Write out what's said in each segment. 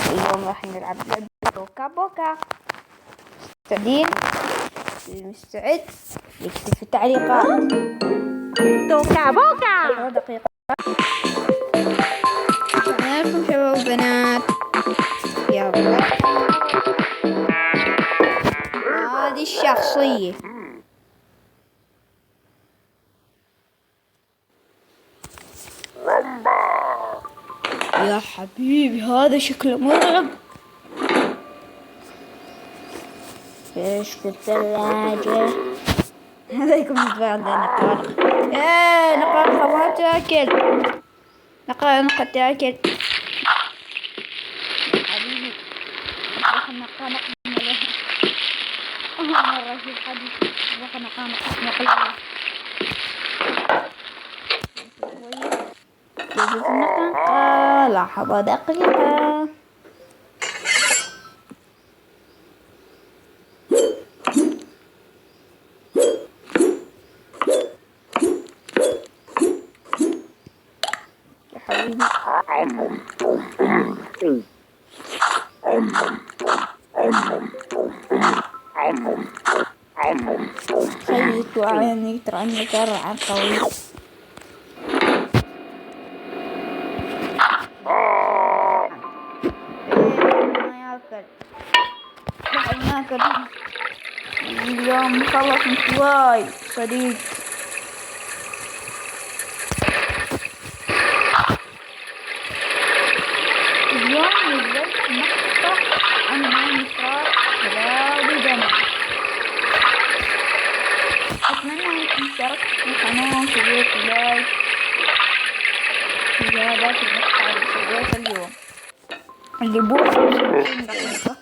اليوم راح نلعب لعبة بوكا بوكا. مستعدين؟ المستعد يكتب في التعليقات بوكا بوكا. دقيقة عليكم شباب وبنات، يلا هذه الشخصية يا حبيبي، هذا شكله مرعب. ايش في الثلاجة؟ هذا يكون بعد نقارق. نقارق ما تاكل، نقارق تاكل حبيبي. راح نقارق مرة في الحديث، راح نقارق نقلها كيف النقارق. لحظة دقيقة. خليت عيني ترى ترعى قوي. ما ياكل اليوم مخلص مشواي صديق. اليوم نزلت مقطع عن ماينكرافت شباب وبنات. أتمنى أنكم اشتركتوا في القناة وسويتوا لايك في هذا المقطع اللي سويته اليوم اللي بوه 25 دقيقة.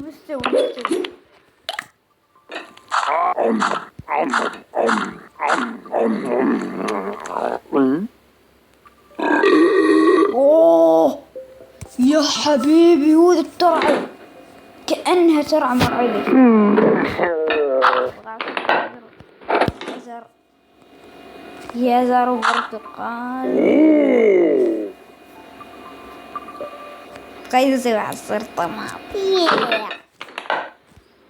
مستوي اوه يا حبيبي، هو الترعة كأنها ترعة مرعبة. يا زر وبرتقال. قاعد اسوي عصير طماطم.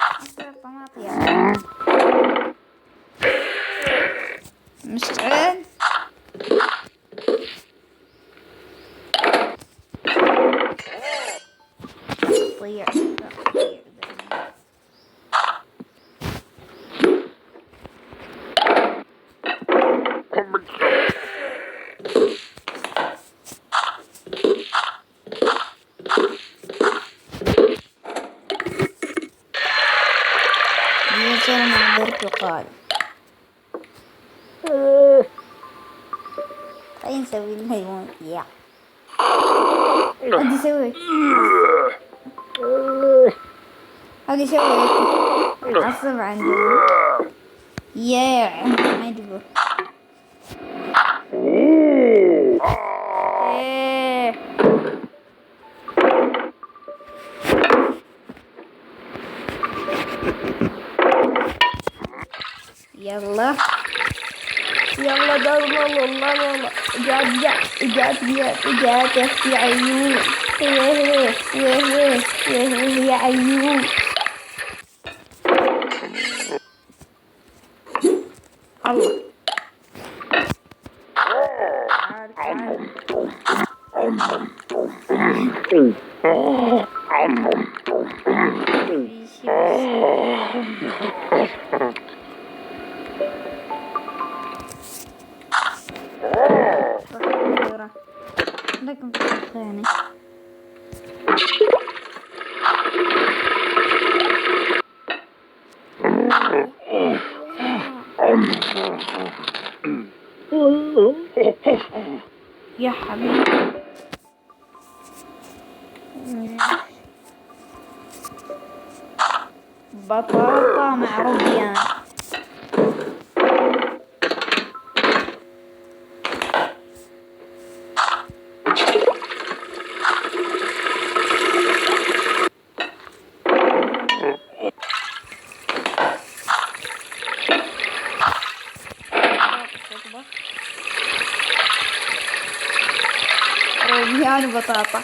عصير طماطم. مستعد؟ طيع مع برتقال. خلينا نسوي الهيمون يا هادي سوي هادي سوي عصب عنده يا عجبه. يلا يلا الله جات يا عيون يا عيون. الله لكم ثاني. يا حبيبي بطاطا مع روبيان. روبيان بطاطا.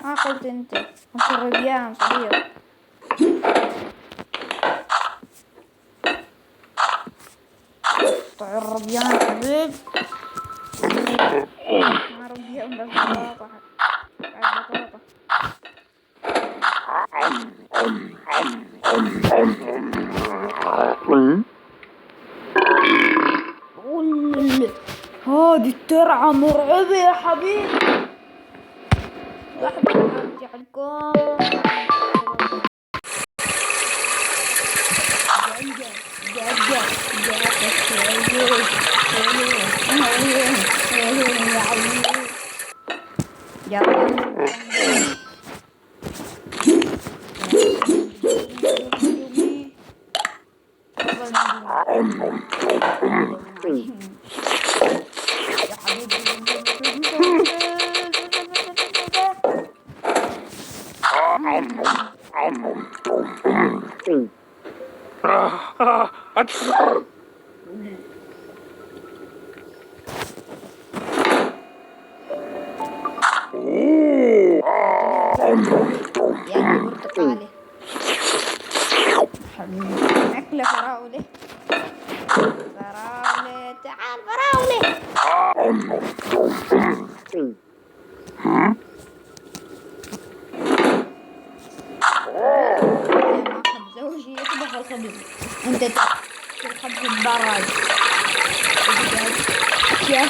ما قلت انت روبيان صغير. طيب الروبيان حبيب. ما روبيان بس بطاطا. بطاطا. هذه الترعة مرعبة يا حبيبي. لحظة ارجع لكم. يعني برتقالي حبيبي. أكلة فراولة. فراولة تعال فراولة. ما أحب زوجي يطبخ الخبز. أنت تأكل خبز البراد. يا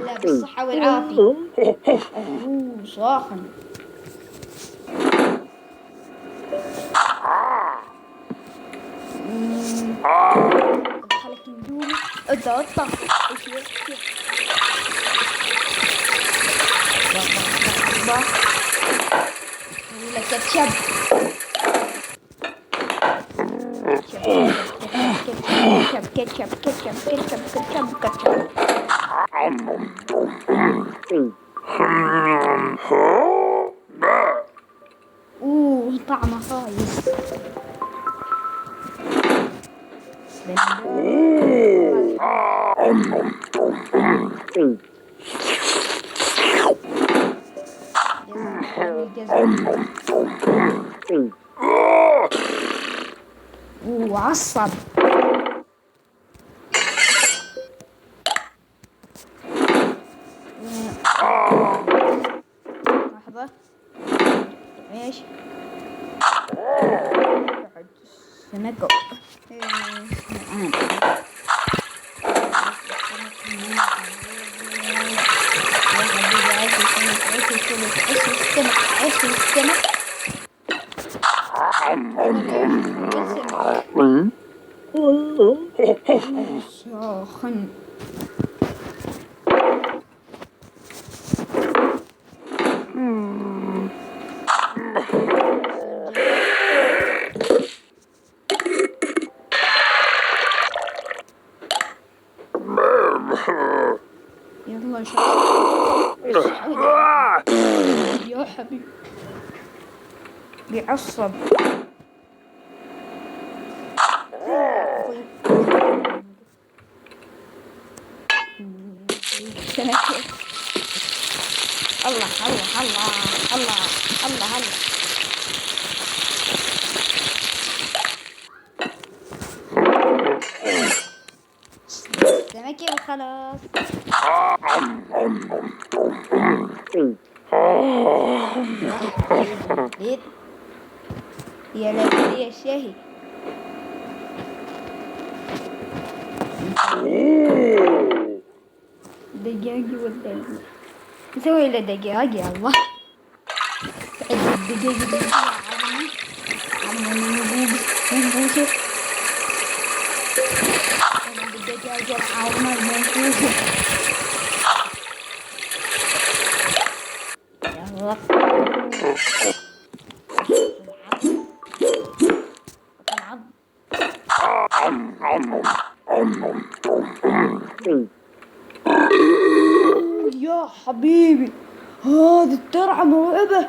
لا بالصحة والعافية. صاخن. ادخلك ندوم. اطلع. ولا كاتشب. كاتشب. طعمه خايس. وعصب. لحظة. ايش سمكة. ساخن. يلا يا حبيبي. بيعصب. الله الله الله الله الله الله. سمكة وخلاص. يا لذيذ يا شهي. دجاجي ولا نسوي له دجاج. يا الله. الدجاج اللي منبوسه. الدجاج العظمى المنبوسه. يا الله. يا حبيبي، هذه الترعة مرعبة.